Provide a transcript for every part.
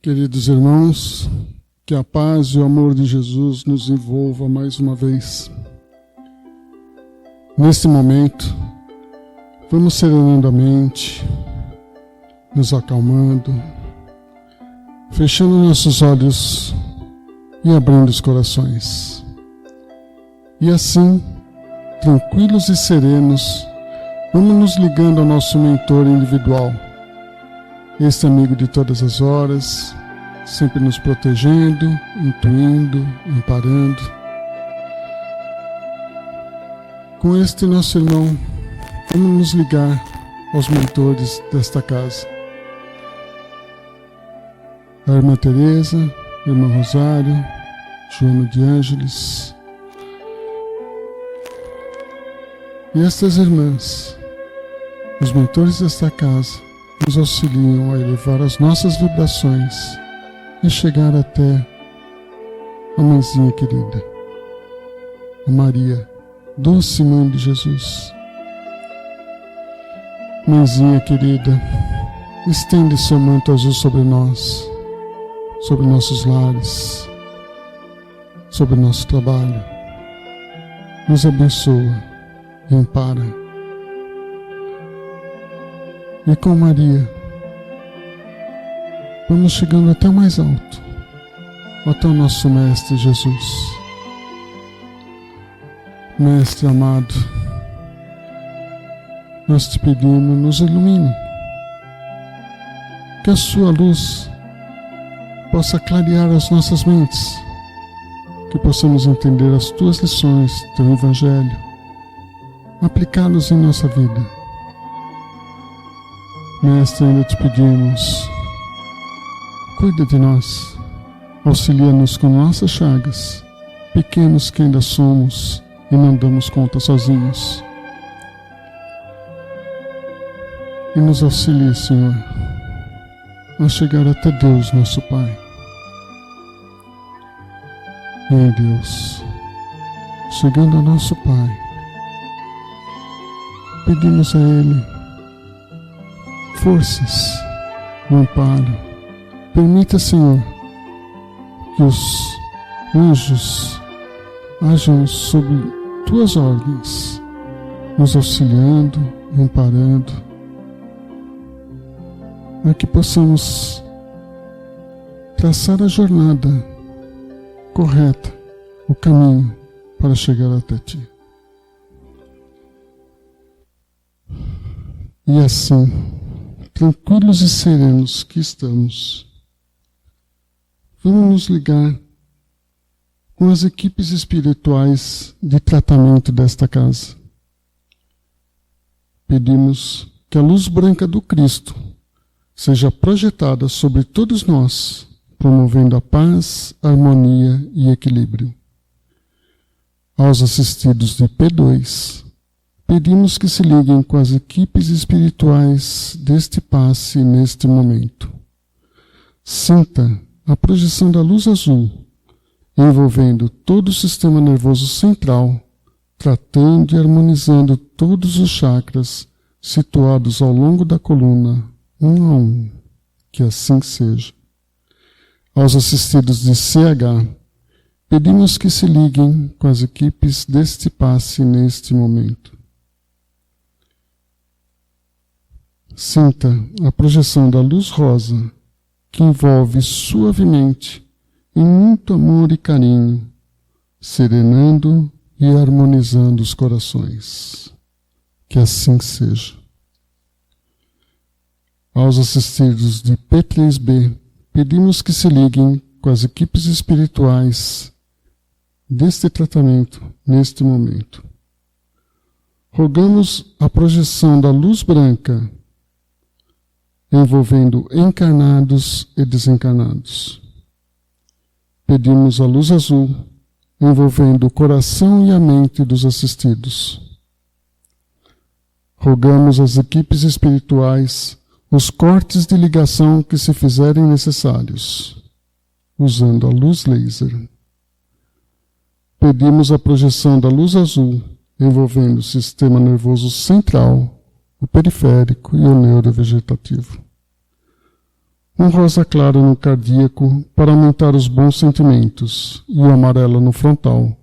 Queridos irmãos, que a paz e o amor de Jesus nos envolva mais uma vez. Neste momento, vamos serenando a mente, nos acalmando, fechando nossos olhos e abrindo os corações. E assim, tranquilos e serenos, vamos nos ligando ao nosso mentor individual, este amigo de todas as horas, sempre nos protegendo, intuindo, amparando. Com este nosso irmão, vamos nos ligar aos mentores desta casa. A irmã Teresa, a irmã Rosário, Joana de Ângeles. E estas irmãs, os mentores desta casa, nos auxiliam a elevar as nossas vibrações e chegar até a mãezinha querida, a Maria, doce mãe de Jesus. Mãezinha querida, estende seu manto azul sobre nós, sobre nossos lares, sobre nosso trabalho. Nos abençoa e ampara. E com Maria, vamos chegando até o mais alto, até o nosso Mestre Jesus. Mestre amado, nós te pedimos, nos ilumine, que a sua luz possa clarear as nossas mentes, que possamos entender as tuas lições, teu Evangelho, aplicá-los em nossa vida. Mestre, ainda te pedimos, cuida de nós, auxilia-nos com nossas chagas, pequenos que ainda somos e não damos conta sozinhos. E nos auxilie, Senhor, a chegar até Deus, nosso Pai. E em Deus, chegando ao nosso Pai, pedimos a Ele forças, o amparo. Permita, Senhor, que os anjos ajam sob tuas ordens, nos auxiliando, amparando, para que possamos traçar a jornada correta, o caminho para chegar até Ti. E assim, tranquilos e serenos que estamos, vamos nos ligar com as equipes espirituais de tratamento desta casa. Pedimos que a luz branca do Cristo seja projetada sobre todos nós, promovendo a paz, harmonia e equilíbrio. Aos assistidos de P2, pedimos que se liguem com as equipes espirituais deste passe neste momento. Sinta a projeção da luz azul, envolvendo todo o sistema nervoso central, tratando e harmonizando todos os chakras situados ao longo da coluna, um a um. Que assim seja. Aos assistidos de CH, pedimos que se liguem com as equipes deste passe neste momento. Sinta a projeção da luz rosa, que envolve suavemente, em muito amor e carinho, serenando e harmonizando os corações. Que assim seja. Aos assistidos de P3B, pedimos que se liguem com as equipes espirituais deste tratamento neste momento. Rogamos a projeção da luz branca, envolvendo encarnados e desencarnados. Pedimos a luz azul, envolvendo o coração e a mente dos assistidos. Rogamos às equipes espirituais os cortes de ligação que se fizerem necessários, usando a luz laser. Pedimos a projeção da luz azul, envolvendo o sistema nervoso central, o periférico e o neurovegetativo. um rosa claro no cardíaco para aumentar os bons sentimentos e o amarelo no frontal,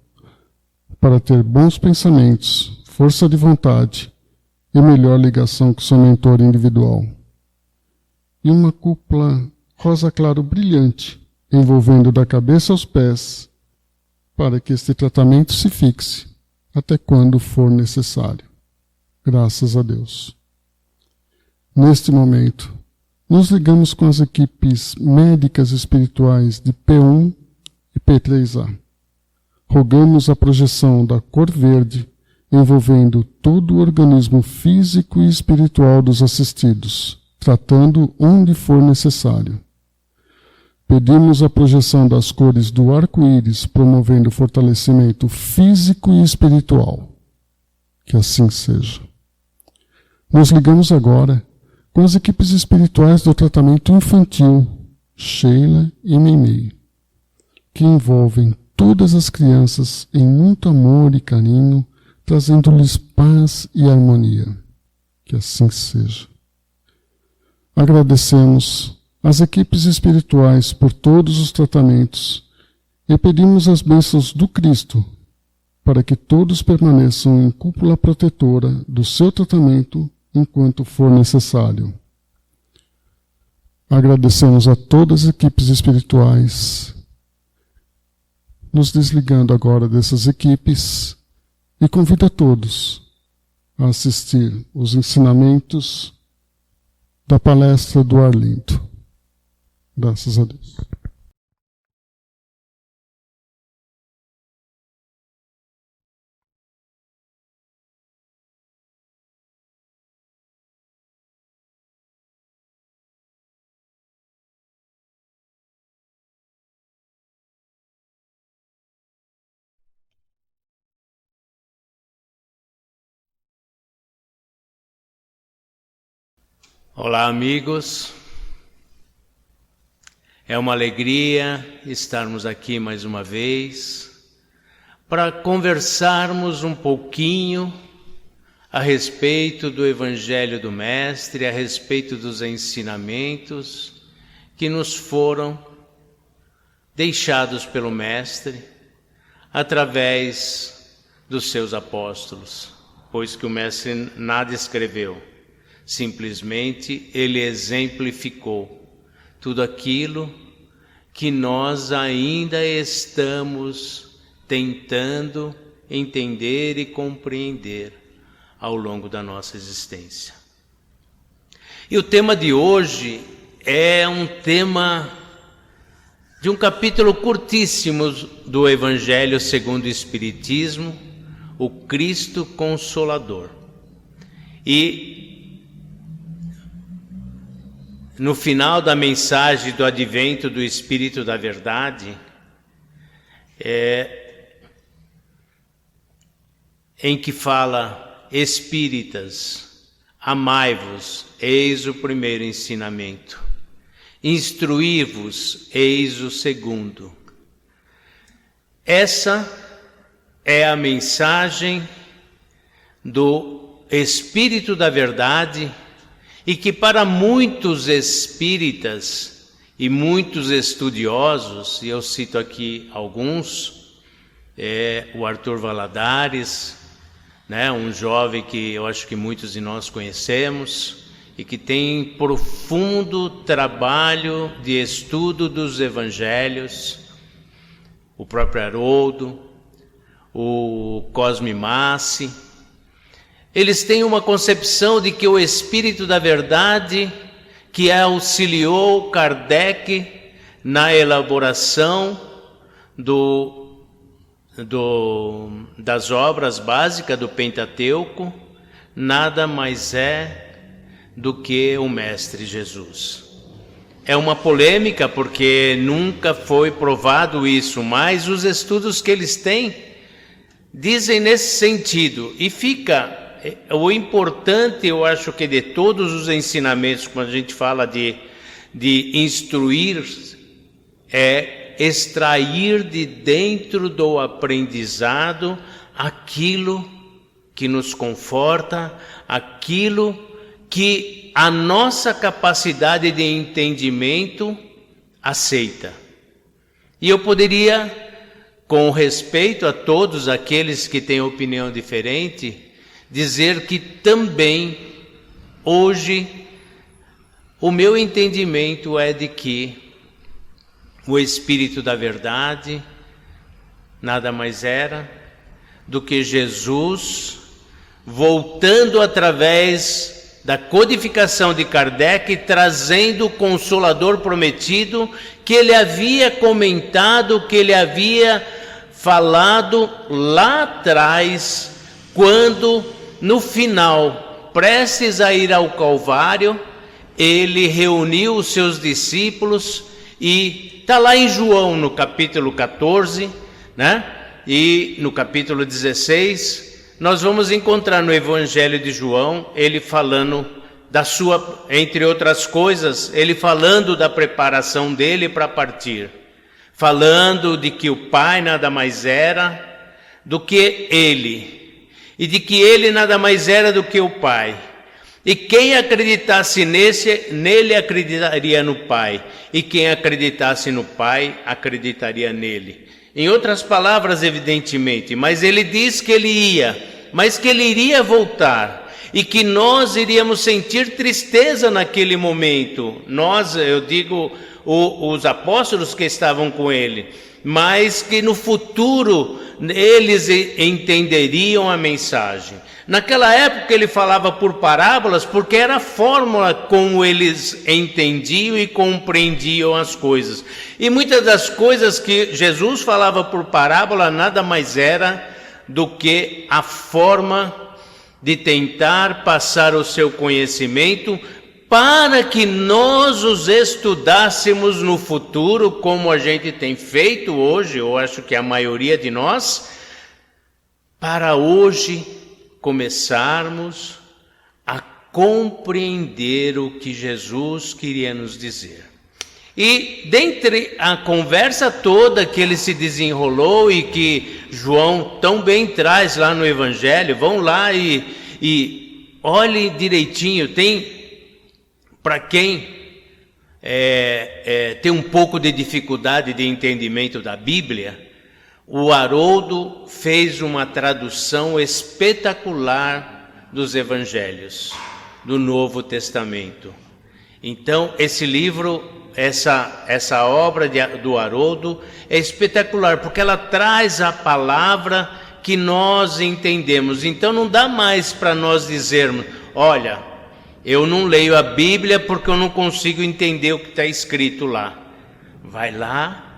para ter bons pensamentos, força de vontade e melhor ligação com seu mentor individual. E uma cúpula rosa claro brilhante, envolvendo da cabeça aos pés, para que este tratamento se fixe até quando for necessário. Graças a Deus. Neste momento, nos ligamos com as equipes médicas espirituais de P1 e P3A. Rogamos a projeção da cor verde, envolvendo todo o organismo físico e espiritual dos assistidos, tratando onde for necessário. Pedimos a projeção das cores do arco-íris, promovendo o fortalecimento físico e espiritual. Que assim seja. Nos ligamos agora com as equipes espirituais do tratamento infantil, Sheila e Meimei, que envolvem todas as crianças em muito amor e carinho, trazendo-lhes paz e harmonia. Que assim seja. Agradecemos às equipes espirituais por todos os tratamentos e pedimos as bênçãos do Cristo para que todos permaneçam em cúpula protetora do seu tratamento enquanto for necessário. Agradecemos a todas as equipes espirituais, nos desligando agora dessas equipes, e convido a todos a assistir os ensinamentos da palestra do Arlindo. Graças a Deus. Olá, amigos. É uma alegria estarmos aqui mais uma vez para conversarmos um pouquinho a respeito do Evangelho do Mestre, a respeito dos ensinamentos que nos foram deixados pelo Mestre através dos seus apóstolos, pois que o Mestre nada escreveu. Simplesmente ele exemplificou tudo aquilo que nós ainda estamos tentando entender e compreender ao longo da nossa existência. E o tema de hoje é um tema de um capítulo curtíssimo do Evangelho segundo o Espiritismo, o Cristo Consolador. E no final da mensagem do advento do Espírito da Verdade, em que fala: Espíritas, amai-vos, eis o primeiro ensinamento. Instruí-vos, eis o segundo. Essa é a mensagem do Espírito da Verdade, e que para muitos espíritas e muitos estudiosos, e eu cito aqui alguns, o Arthur Valadares, um jovem que eu acho que muitos de nós conhecemos, e que tem profundo trabalho de estudo dos evangelhos, o próprio Haroldo, o Cosme Massi. Eles têm uma concepção de que o Espírito da Verdade, que auxiliou Kardec na elaboração das obras básicas do Pentateuco, nada mais é do que o Mestre Jesus. É uma polêmica porque nunca foi provado isso, mas os estudos que eles têm dizem nesse sentido, e fica... O importante, eu acho que de todos os ensinamentos, quando a gente fala de instruir, é extrair de dentro do aprendizado aquilo que nos conforta, aquilo que a nossa capacidade de entendimento aceita. E eu poderia, com respeito a todos aqueles que têm opinião diferente, dizer que também hoje o meu entendimento é de que o Espírito da Verdade nada mais era do que Jesus voltando através da codificação de Kardec, trazendo o Consolador prometido que ele havia comentado, que ele havia falado lá atrás, quando no final, prestes a ir ao Calvário, ele reuniu os seus discípulos e está lá em João no capítulo 14, né? E no capítulo 16, nós vamos encontrar no Evangelho de João, ele falando da sua, entre outras coisas, ele falando da preparação dele para partir, falando de que o Pai nada mais era do que ele, e de que ele nada mais era do que o Pai. E quem acreditasse nele acreditaria no Pai, e quem acreditasse no Pai acreditaria nele. Em outras palavras, evidentemente, mas ele diz que ele ia, mas que ele iria voltar, e que nós iríamos sentir tristeza naquele momento. Nós, eu digo, os apóstolos que estavam com ele, mas que no futuro eles entenderiam a mensagem. Naquela época ele falava por parábolas, porque era a fórmula como eles entendiam e compreendiam as coisas. E muitas das coisas que Jesus falava por parábola nada mais era do que a forma de tentar passar o seu conhecimento para que nós os estudássemos no futuro, como a gente tem feito hoje, eu acho que a maioria de nós, para hoje começarmos a compreender o que Jesus queria nos dizer. E dentre a conversa toda que ele se desenrolou e que João tão bem traz lá no Evangelho, vão lá e olhe direitinho, tem, para quem tem um pouco de dificuldade de entendimento da Bíblia, o Haroldo fez uma tradução espetacular dos Evangelhos, do Novo Testamento. Então, esse livro, essa obra do Haroldo é espetacular, porque ela traz a palavra que nós entendemos. Então, não dá mais para nós dizermos, olha, eu não leio a Bíblia porque eu não consigo entender o que está escrito lá. Vai lá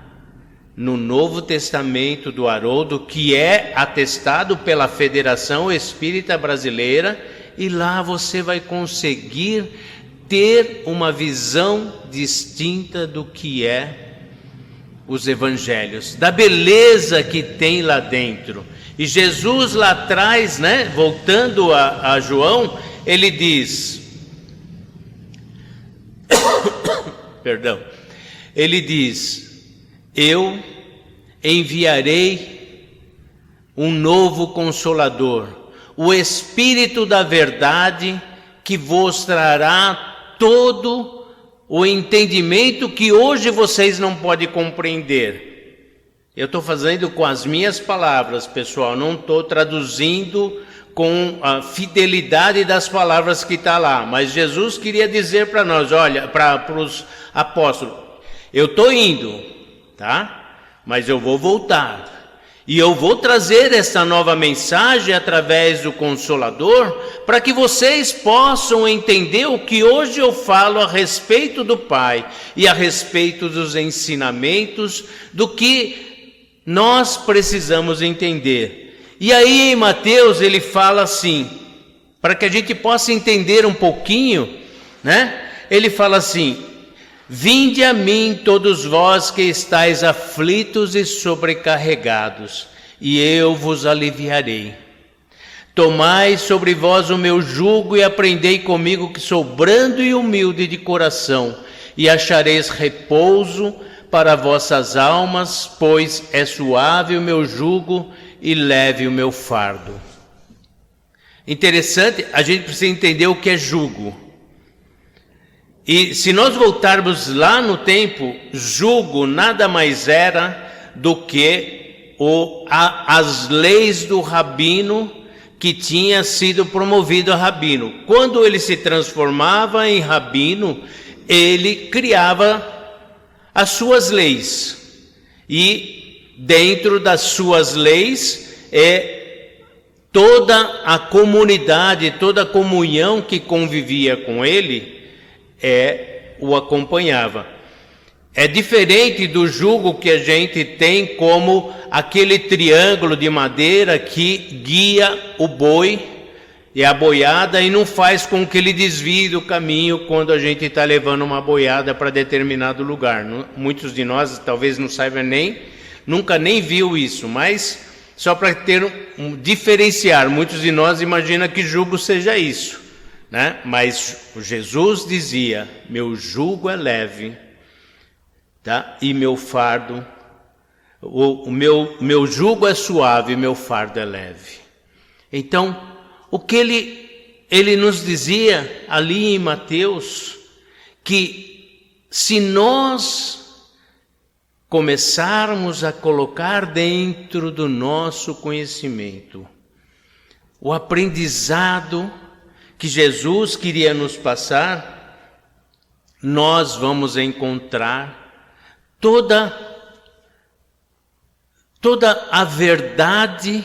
no Novo Testamento do Haroldo, que é atestado pela Federação Espírita Brasileira, e lá você vai conseguir ter uma visão distinta do que é os Evangelhos, da beleza que tem lá dentro. E Jesus lá atrás, né, voltando a João, ele diz, perdão, ele diz, eu enviarei um novo Consolador, o Espírito da Verdade, que vos trará todo o entendimento que hoje vocês não podem compreender. Eu estou fazendo com as minhas palavras, pessoal, não estou traduzindo com a fidelidade das palavras que está lá, mas Jesus queria dizer para nós, olha, para os apóstolos, eu estou indo, tá? Mas eu vou voltar. E eu vou trazer essa nova mensagem através do Consolador, para que vocês possam entender o que hoje eu falo a respeito do Pai e a respeito dos ensinamentos, do que nós precisamos entender. E aí em Mateus ele fala assim, para que a gente possa entender um pouquinho, né? Ele fala assim, vinde a mim todos vós que estáis aflitos e sobrecarregados, e eu vos aliviarei. Tomai sobre vós o meu jugo e aprendei comigo, que sou brando e humilde de coração, e achareis repouso para vossas almas, pois é suave o meu jugo e leve o meu fardo. Interessante, a gente precisa entender o que é jugo. E se nós voltarmos lá no tempo, jugo nada mais era do que as leis do rabino que tinha sido promovido a rabino. Quando ele se transformava em rabino, ele criava as suas leis. E dentro das suas leis, toda a comunidade, toda a comunhão que convivia com ele, o acompanhava. É diferente do jugo que a gente tem como aquele triângulo de madeira que guia o boi e a boiada e não faz com que ele desvie do caminho quando a gente está levando uma boiada para determinado lugar. Muitos de nós talvez não saibam nunca nem viu isso, mas só para diferenciar, muitos de nós imaginam que jugo seja isso, né? Mas Jesus dizia: meu jugo é leve, tá? E meu fardo, o meu jugo é suave, meu fardo é leve. Então, o que ele nos dizia ali em Mateus, que se nós começarmos a colocar dentro do nosso conhecimento o aprendizado que Jesus queria nos passar, nós vamos encontrar toda a verdade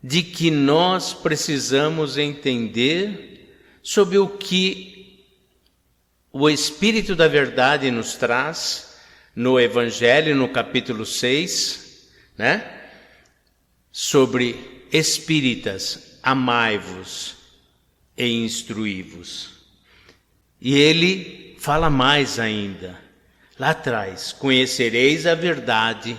de que nós precisamos entender sobre o que o Espírito da Verdade nos traz no Evangelho, no capítulo 6, né? Sobre espíritas, amai-vos e instruí-vos. E ele fala mais ainda, lá atrás: conhecereis a verdade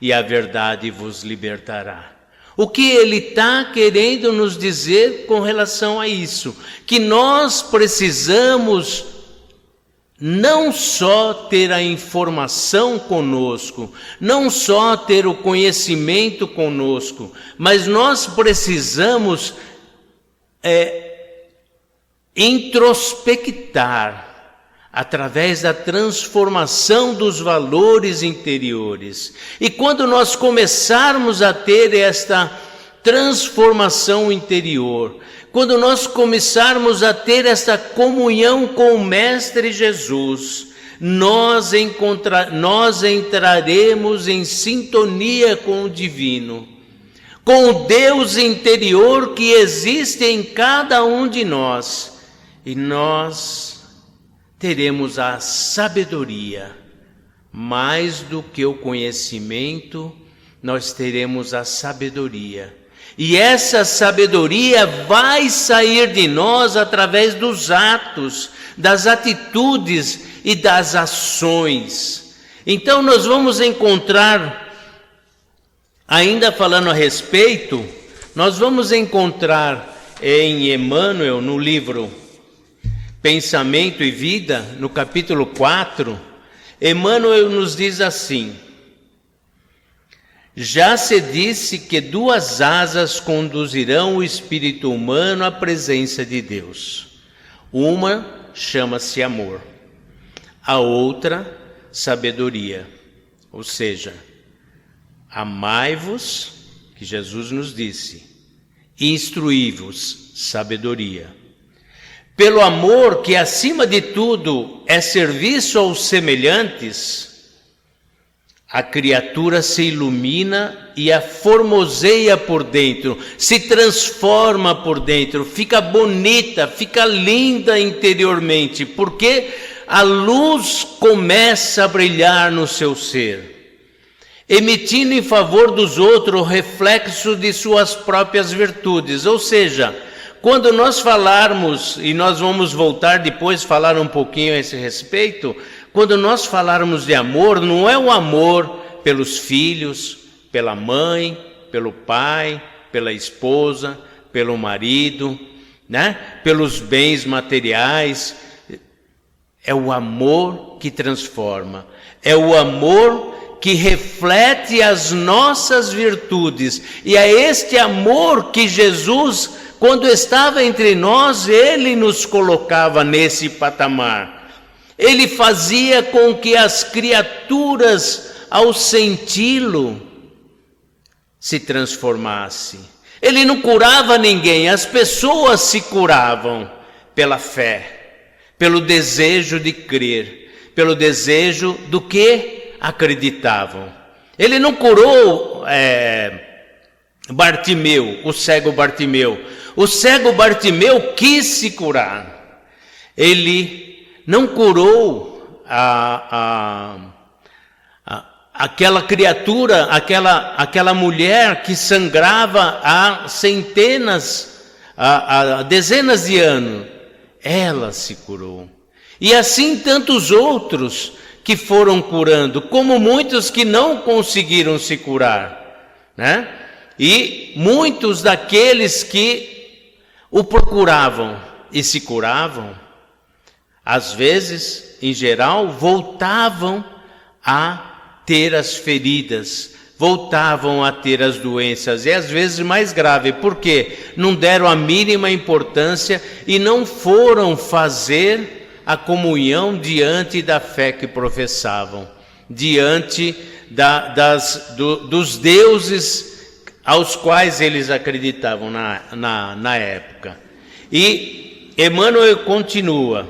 e a verdade vos libertará. O que ele está querendo nos dizer com relação a isso? Que nós precisamos não só ter a informação conosco, não só ter o conhecimento conosco, mas nós precisamos introspectar através da transformação dos valores interiores. E quando nós começarmos a ter esta transformação interior, quando nós começarmos a ter esta comunhão com o Mestre Jesus, nós entraremos em sintonia com o divino, com o Deus interior que existe em cada um de nós, e nós teremos a sabedoria. Mais do que o conhecimento, nós teremos a sabedoria. E essa sabedoria vai sair de nós através dos atos, das atitudes e das ações. Então nós vamos encontrar, ainda falando a respeito, nós vamos encontrar em Emmanuel, no livro Pensamento e Vida, no capítulo 4, Emmanuel nos diz assim: já se disse que 2 asas conduzirão o espírito humano à presença de Deus. Uma chama-se amor, a outra sabedoria. Ou seja, amai-vos, que Jesus nos disse, instruí-vos, sabedoria. Pelo amor, que acima de tudo é serviço aos semelhantes, a criatura se ilumina e a formoseia por dentro, se transforma por dentro, fica bonita, fica linda interiormente, porque a luz começa a brilhar no seu ser, emitindo em favor dos outros o reflexo de suas próprias virtudes. Ou seja, quando nós falarmos, e nós vamos voltar depois falar um pouquinho a esse respeito, quando nós falarmos de amor, não é o amor pelos filhos, pela mãe, pelo pai, pela esposa, pelo marido, né? Pelos bens materiais. É o amor que transforma, é o amor que reflete as nossas virtudes, e é este amor que Jesus, quando estava entre nós, ele nos colocava nesse patamar. Ele fazia com que as criaturas, ao senti-lo, se transformassem. Ele não curava ninguém, as pessoas se curavam pela fé, pelo desejo de crer, pelo desejo do que acreditavam. Ele não curou Bartimeu, o cego Bartimeu. O cego Bartimeu quis se curar. Ele não curou aquela criatura, aquela mulher que sangrava há centenas, há dezenas de anos. Ela se curou. E assim tantos outros que foram curando, como muitos que não conseguiram se curar, né? E muitos daqueles que o procuravam e se curavam, às vezes, em geral, voltavam a ter as feridas, voltavam a ter as doenças, e às vezes mais grave, porque não deram a mínima importância e não foram fazer a comunhão diante da fé que professavam, diante dos deuses aos quais eles acreditavam na época. E Emmanuel continua,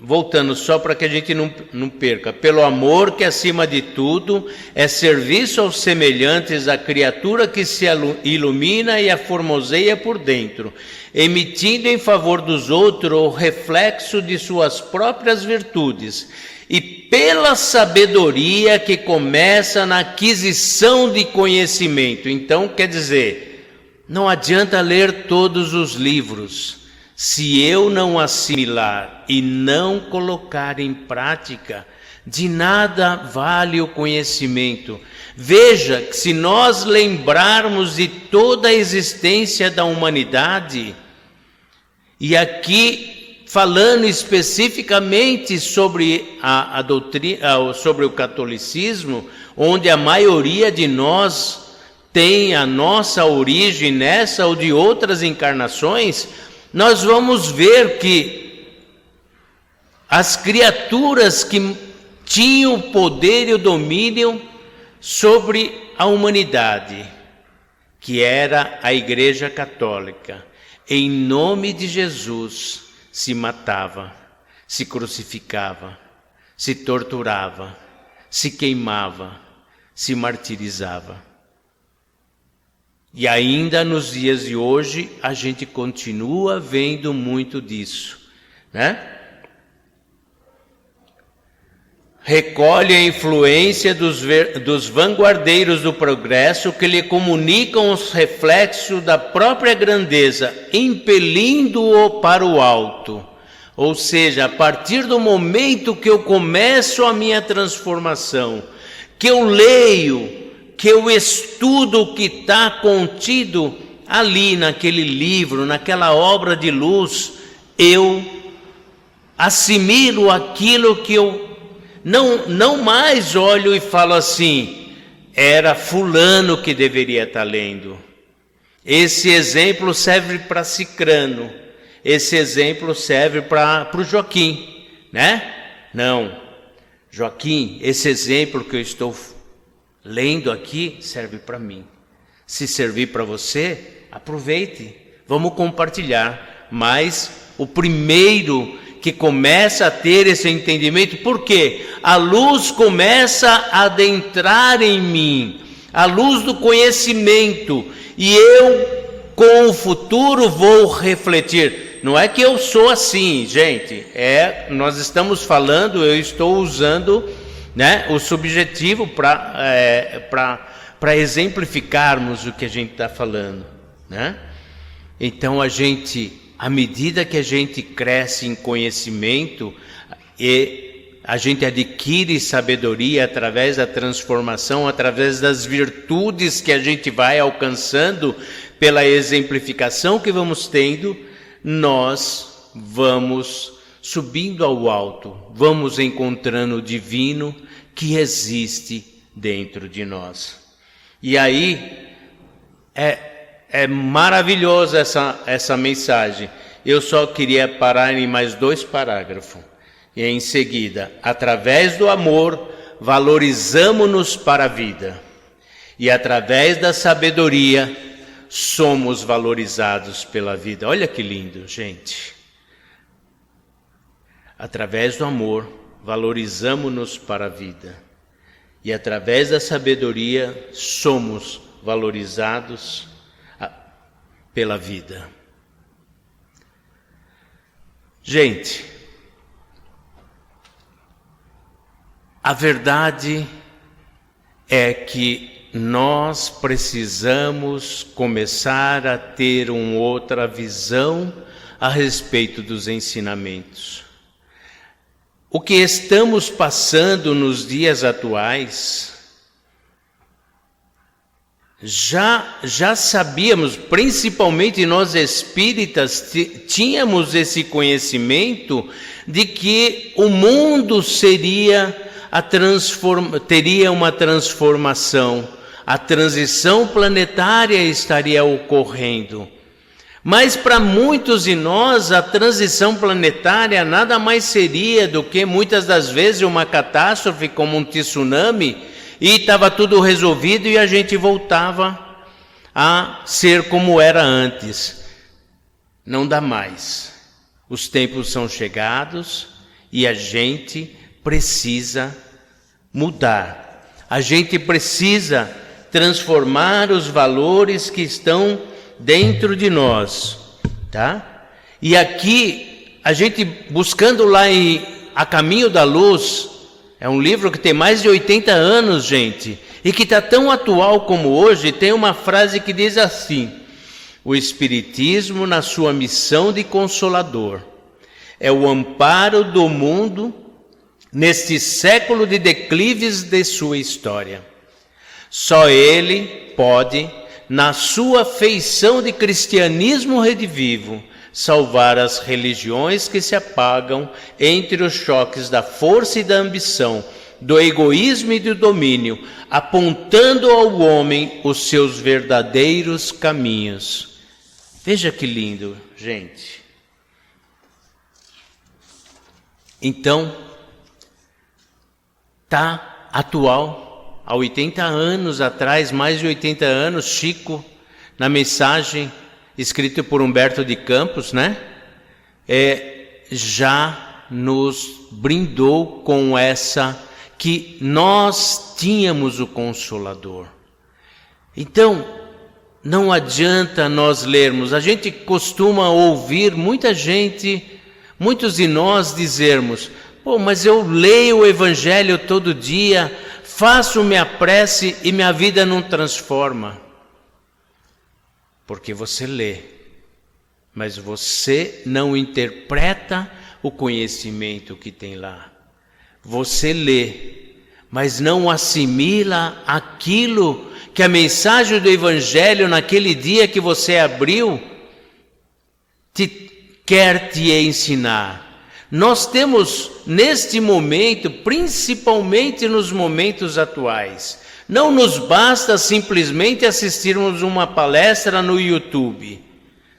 voltando só para que a gente não perca, pelo amor que acima de tudo é serviço aos semelhantes, a criatura que se ilumina e a formoseia por dentro, emitindo em favor dos outros o reflexo de suas próprias virtudes, e pela sabedoria que começa na aquisição de conhecimento. Então, quer dizer, não adianta ler todos os livros, se eu não assimilar e não colocar em prática, de nada vale o conhecimento. Veja que se nós lembrarmos de toda a existência da humanidade, e aqui falando especificamente sobre a doutrina, sobre o catolicismo, onde a maioria de nós tem a nossa origem nessa ou de outras encarnações, nós vamos ver que as criaturas que tinham o poder e o domínio sobre a humanidade, que era a Igreja Católica, em nome de Jesus, se matava, se crucificava, se torturava, se queimava, se martirizava. E ainda nos dias de hoje, a gente continua vendo muito disso, né? Recolhe a influência dos vanguardeiros do progresso que lhe comunicam os reflexos da própria grandeza, impelindo-o para o alto. Ou seja, a partir do momento que eu começo a minha transformação, que eu leio, que eu estudo o que está contido ali naquele livro, naquela obra de luz, eu assimilo aquilo que eu não mais olho e falo assim, era fulano que deveria estar lendo. Esse exemplo serve para Cicrano, esse exemplo serve para o Joaquim, né? Não, Joaquim, esse exemplo que eu estou lendo aqui serve para mim. Se servir para você, aproveite, vamos compartilhar. Mas o primeiro que começa a ter esse entendimento, porque a luz começa a adentrar em mim, a luz do conhecimento, e eu com o futuro vou refletir. Não é que eu sou assim, gente, nós estamos falando, eu estou usando, né, o subjetivo para exemplificarmos o que a gente está falando, né? Então à medida que a gente cresce em conhecimento e a gente adquire sabedoria através da transformação, através das virtudes que a gente vai alcançando pela exemplificação que vamos tendo, nós vamos subindo ao alto, vamos encontrando o divino que existe dentro de nós. E aí é maravilhosa essa mensagem, eu só queria parar em mais 2 parágrafos. E em seguida, através do amor, valorizamos-nos para a vida. E através da sabedoria, somos valorizados pela vida. Olha que lindo, gente. Através do amor, valorizamos-nos para a vida. E através da sabedoria, somos valorizados pela vida. Gente, a verdade é que nós precisamos começar a ter uma outra visão a respeito dos ensinamentos. O que estamos passando nos dias atuais, já sabíamos, principalmente nós espíritas, tínhamos esse conhecimento de que o mundo teria uma transformação, a transição planetária estaria ocorrendo. Mas para muitos de nós, a transição planetária nada mais seria do que muitas das vezes uma catástrofe como um tsunami, e estava tudo resolvido e a gente voltava a ser como era antes. Não dá mais. Os tempos são chegados e a gente precisa mudar. A gente precisa transformar os valores que estão dentro de nós, tá? E aqui, a gente buscando lá em A Caminho da Luz, é um livro que tem mais de 80 anos, gente, e que está tão atual como hoje. Tem uma frase que diz assim: o Espiritismo, na sua missão de consolador, é o amparo do mundo neste século de declives de sua história. Só ele pode, na sua feição de cristianismo redivivo, salvar as religiões que se apagam entre os choques da força e da ambição, do egoísmo e do domínio, apontando ao homem os seus verdadeiros caminhos. Veja que lindo, gente. Então, está atual. Há 80 anos atrás, mais de 80 anos, Chico, na mensagem escrita por Humberto de Campos, né? Já nos brindou com essa, que nós tínhamos o Consolador. Então, não adianta nós lermos. A gente costuma ouvir muitos de nós dizermos: pô, mas eu leio o Evangelho todo dia, faço minha prece e minha vida não transforma. Porque você lê, mas você não interpreta o conhecimento que tem lá. Você lê, mas não assimila aquilo que a mensagem do Evangelho naquele dia que você abriu quer te ensinar. Nós temos neste momento, principalmente nos momentos atuais, não nos basta simplesmente assistirmos uma palestra no YouTube,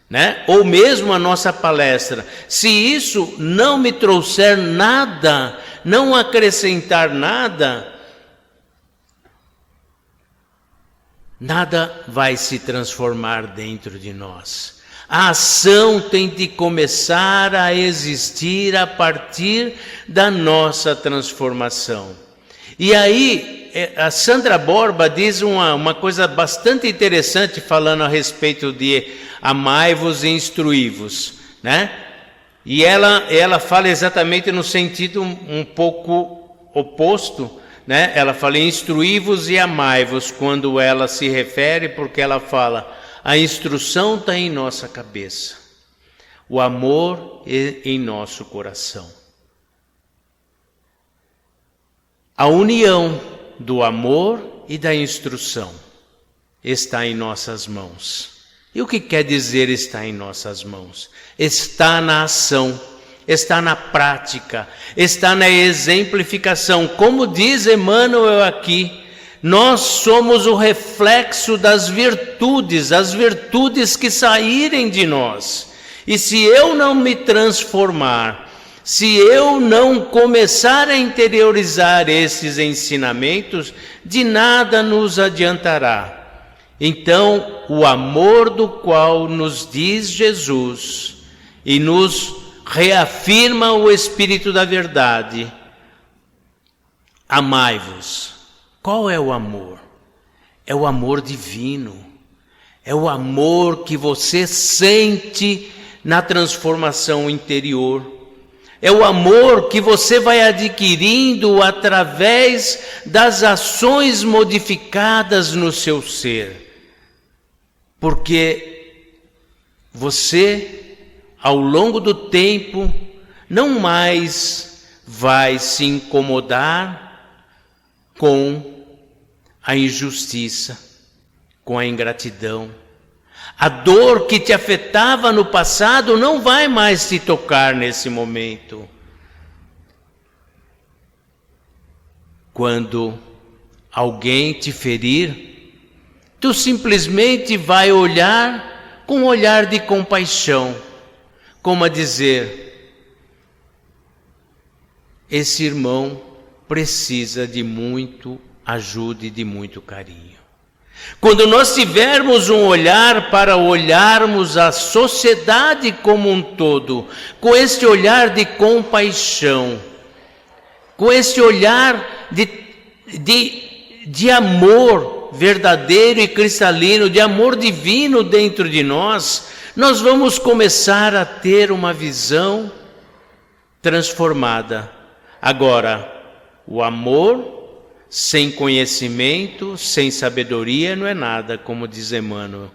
né? Ou mesmo a nossa palestra. Se isso não me trouxer nada, não acrescentar nada, nada vai se transformar dentro de nós. A ação tem de começar a existir a partir da nossa transformação. E aí, a Sandra Borba diz uma coisa bastante interessante, falando a respeito de amai-vos e instruí-vos, né? E ela fala exatamente no sentido um pouco oposto, né? Ela fala instruí-vos e amai-vos quando ela se refere, porque ela fala: a instrução está em nossa cabeça, o amor em nosso coração. A união do amor e da instrução está em nossas mãos. E o que quer dizer está em nossas mãos? Está na ação, está na prática, está na exemplificação. Como diz Emmanuel aqui, nós somos o reflexo das virtudes, as virtudes que saírem de nós. E se eu não me transformar, se eu não começar a interiorizar esses ensinamentos, de nada nos adiantará. Então, o amor do qual nos diz Jesus e nos reafirma o Espírito da verdade: amai-vos. Qual é o amor? É o amor divino. É o amor que você sente na transformação interior. É o amor que você vai adquirindo através das ações modificadas no seu ser. Porque você, ao longo do tempo, não mais vai se incomodar com a injustiça, com a ingratidão. A dor que te afetava no passado não vai mais te tocar nesse momento. Quando alguém te ferir, tu simplesmente vai olhar com um olhar de compaixão, como a dizer: esse irmão precisa de muito ajuda e de muito carinho. Quando nós tivermos um olhar para olharmos a sociedade como um todo, com esse olhar de compaixão, com esse olhar de amor verdadeiro e cristalino, de amor divino dentro de nós, nós vamos começar a ter uma visão transformada. Agora, o amor sem conhecimento, sem sabedoria, não é nada, como diz Emmanuel.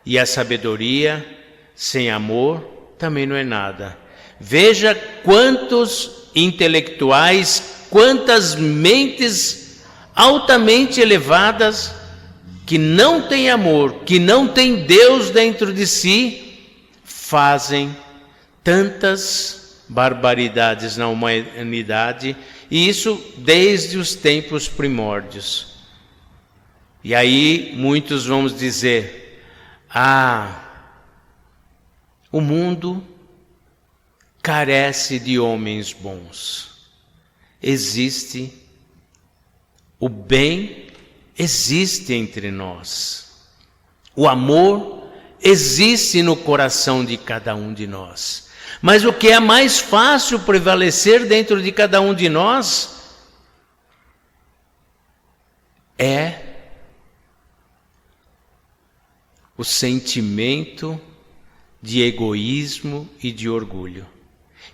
E a sabedoria sem amor também não é nada. Veja quantos intelectuais, quantas mentes altamente elevadas que não têm amor, que não têm Deus dentro de si, fazem tantas barbaridades na humanidade. E isso desde os tempos primórdios. E aí muitos vão dizer: o mundo carece de homens bons. Existe, o bem existe entre nós. O amor existe no coração de cada um de nós. Mas o que é mais fácil prevalecer dentro de cada um de nós é o sentimento de egoísmo e de orgulho,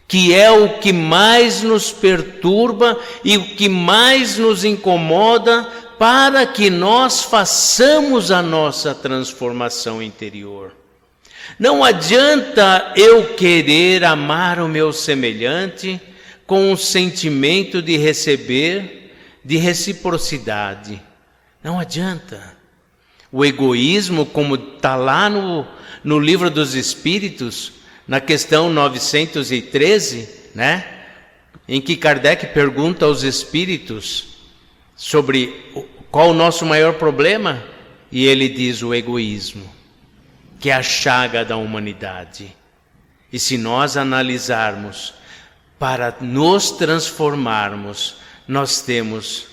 que é o que mais nos perturba e o que mais nos incomoda para que nós façamos a nossa transformação interior. Não adianta eu querer amar o meu semelhante com um sentimento de receber, de reciprocidade. Não adianta. O egoísmo, como está lá no Livro dos Espíritos, na questão 913, né? Em que Kardec pergunta aos espíritos sobre qual o nosso maior problema, e ele diz: o egoísmo, que é a chaga da humanidade. E se nós analisarmos, para nos transformarmos, nós temos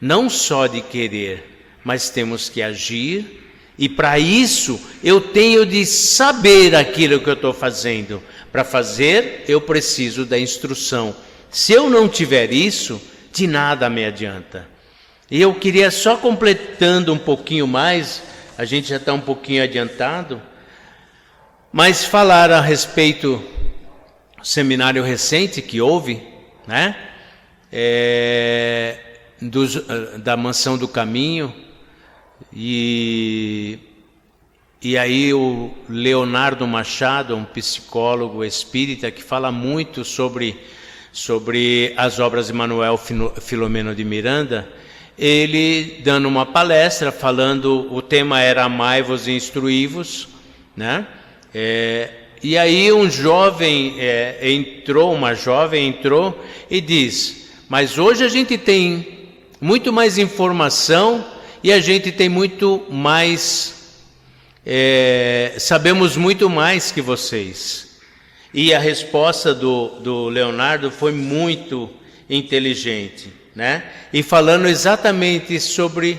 não só de querer, mas temos que agir, e para isso eu tenho de saber aquilo que eu estou fazendo. Para fazer, eu preciso da instrução. Se eu não tiver isso, de nada me adianta. E eu queria só completando um pouquinho mais, a gente já está um pouquinho adiantado, mas falar a respeito do seminário recente que houve, né? Da Mansão do Caminho, e aí o Leonardo Machado, um psicólogo espírita que fala muito sobre as obras de Manuel Filomeno de Miranda, ele dando uma palestra falando, o tema era amai-vos e instruí-vos, né? E aí uma jovem entrou e diz: mas hoje a gente tem muito mais informação e a gente tem muito mais sabemos muito mais que vocês. E a resposta do Leonardo foi muito inteligente, né? E falando exatamente sobre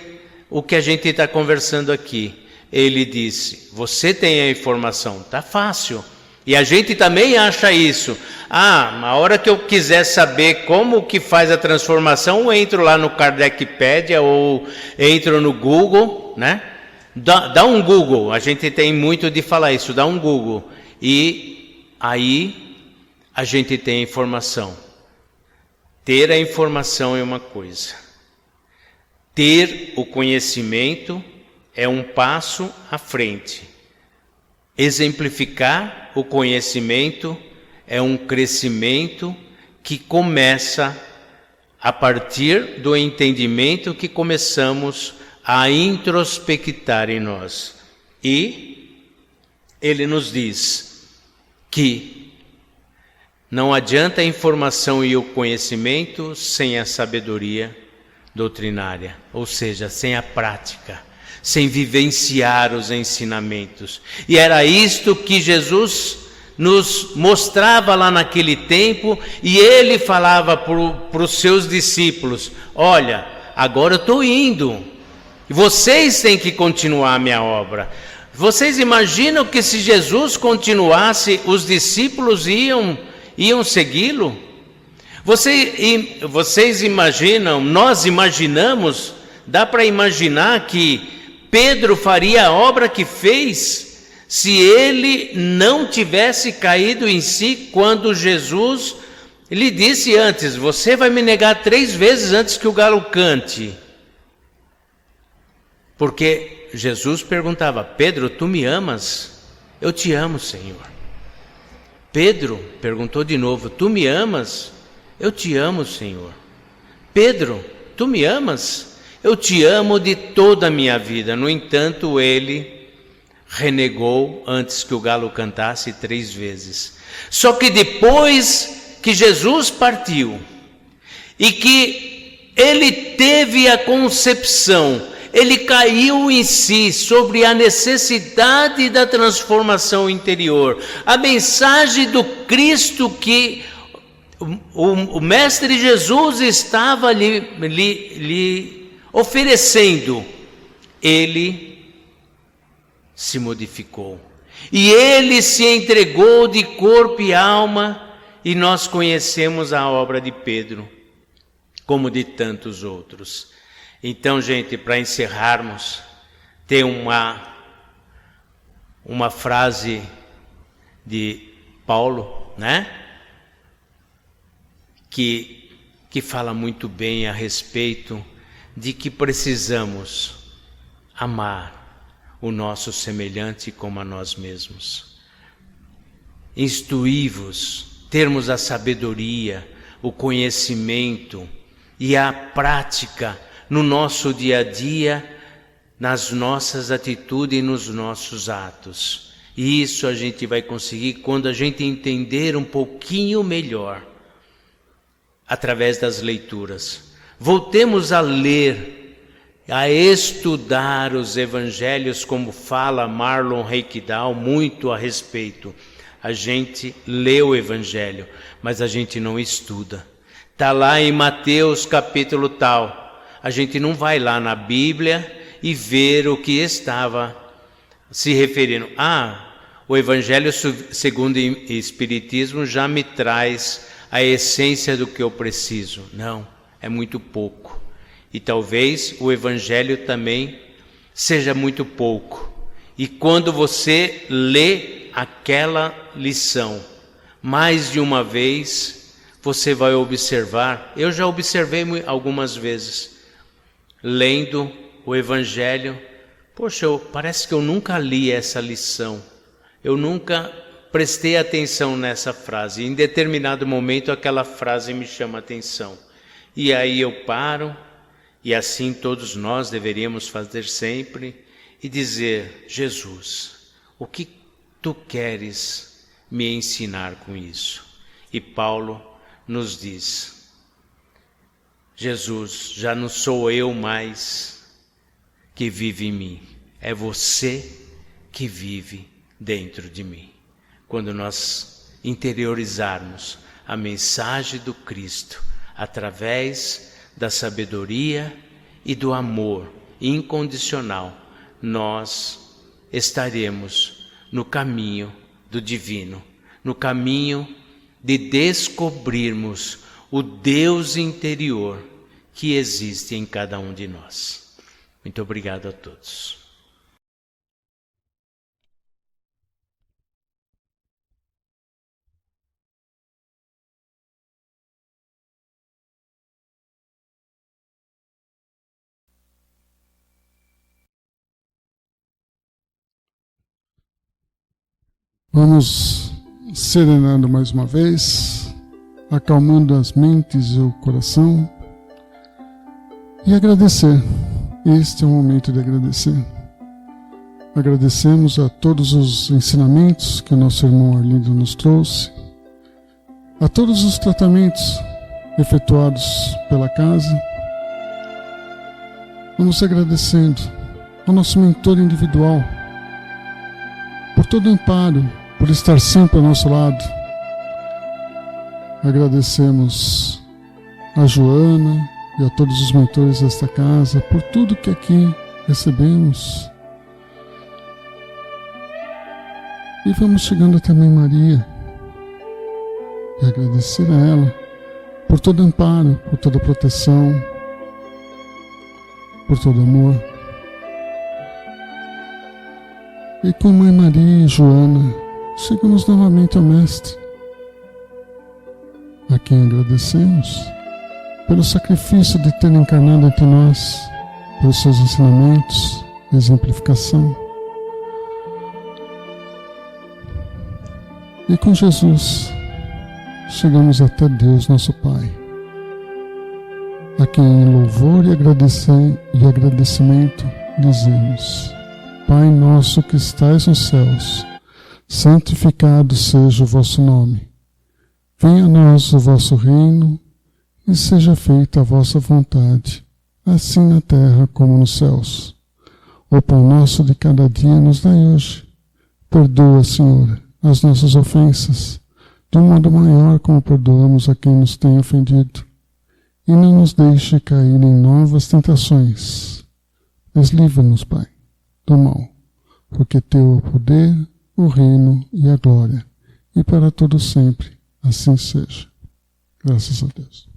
o que a gente está conversando aqui. Ele disse, você tem a informação, tá fácil. E a gente também acha isso. Na hora que eu quiser saber como que faz a transformação, eu entro lá no Kardecpedia ou entro no Google, né? Dá um Google, a gente tem muito de falar isso, dá um Google. E aí a gente tem a informação. Ter a informação é uma coisa. Ter o conhecimento é um passo à frente. Exemplificar o conhecimento é um crescimento que começa a partir do entendimento que começamos a introspectar em nós. E ele nos diz que não adianta a informação e o conhecimento sem a sabedoria doutrinária, ou seja, sem a prática, sem vivenciar os ensinamentos. E era isto que Jesus nos mostrava lá naquele tempo, e ele falava para os seus discípulos, olha, agora eu estou indo, vocês têm que continuar a minha obra. Vocês imaginam que se Jesus continuasse, os discípulos iam segui-lo? Vocês imaginam, nós imaginamos, dá para imaginar que Pedro faria a obra que fez se ele não tivesse caído em si quando Jesus lhe disse antes, você vai me negar 3 vezes antes que o galo cante. Porque Jesus perguntava, Pedro, tu me amas? Eu te amo, Senhor. Pedro perguntou de novo, tu me amas? Eu te amo, Senhor. Pedro, tu me amas? Eu te amo de toda a minha vida. No entanto, ele renegou antes que o galo cantasse 3 vezes. Só que depois que Jesus partiu e que ele teve a concepção, ele caiu em si sobre a necessidade da transformação interior. A mensagem do Cristo que o Mestre Jesus estava lhe oferecendo, ele se modificou. E ele se entregou de corpo e alma, e nós conhecemos a obra de Pedro, como de tantos outros. Então, gente, para encerrarmos, tem uma frase de Paulo, né? Que fala muito bem a respeito de que precisamos amar o nosso semelhante como a nós mesmos. Instruí-vos, termos a sabedoria, o conhecimento e a prática no nosso dia a dia, nas nossas atitudes e nos nossos atos. E isso a gente vai conseguir quando a gente entender um pouquinho melhor, através das leituras. Voltemos a ler, a estudar os evangelhos, como fala Marlon Reikdal muito a respeito. A gente lê o evangelho, mas a gente não estuda. Está lá em Mateus capítulo tal. A gente não vai lá na Bíblia e ver o que estava se referindo. O Evangelho segundo o Espiritismo já me traz a essência do que eu preciso. Não, é muito pouco. E talvez o Evangelho também seja muito pouco. E quando você lê aquela lição mais de uma vez, você vai observar. Eu já observei algumas vezes, lendo o Evangelho, poxa, parece que eu nunca li essa lição, eu nunca prestei atenção nessa frase. Em determinado momento aquela frase me chama a atenção, e aí eu paro, e assim todos nós deveríamos fazer sempre, e dizer, Jesus, o que tu queres me ensinar com isso? E Paulo nos diz, Jesus, já não sou eu mais que vive em mim, é você que vive dentro de mim. Quando nós interiorizarmos a mensagem do Cristo através da sabedoria e do amor incondicional, nós estaremos no caminho do divino, no caminho de descobrirmos o Deus interior que existe em cada um de nós. Muito obrigado a todos. Vamos serenando mais uma vez, acalmando as mentes e o coração e agradecer. Este é o momento de agradecer. Agradecemos a todos os ensinamentos que o nosso irmão Arlindo nos trouxe, a todos os tratamentos efetuados pela casa. Vamos agradecendo ao nosso mentor individual por todo o amparo, por estar sempre ao nosso lado. Agradecemos a Joana e a todos os mentores desta casa por tudo que aqui recebemos. E vamos chegando até a Mãe Maria e agradecer a ela por todo o amparo, por toda a proteção, por todo o amor. E com Mãe Maria e Joana, chegamos novamente ao Mestre, a quem agradecemos pelo sacrifício de ter encarnado entre nós, pelos seus ensinamentos e exemplificação. E com Jesus, chegamos até Deus, nosso Pai, a quem em louvor e agradecimento dizemos: Pai nosso que estais nos céus, santificado seja o vosso nome. Venha a nós o vosso reino e seja feita a vossa vontade, assim na terra como nos céus. O pão nosso de cada dia nos dai hoje. Perdoa, Senhor, as nossas ofensas, de um modo maior como perdoamos a quem nos tem ofendido. E não nos deixe cair em novas tentações. Mas livra-nos, Pai, do mal, porque teu é o poder, o reino e a glória, e para todo sempre, assim seja. Graças a Deus.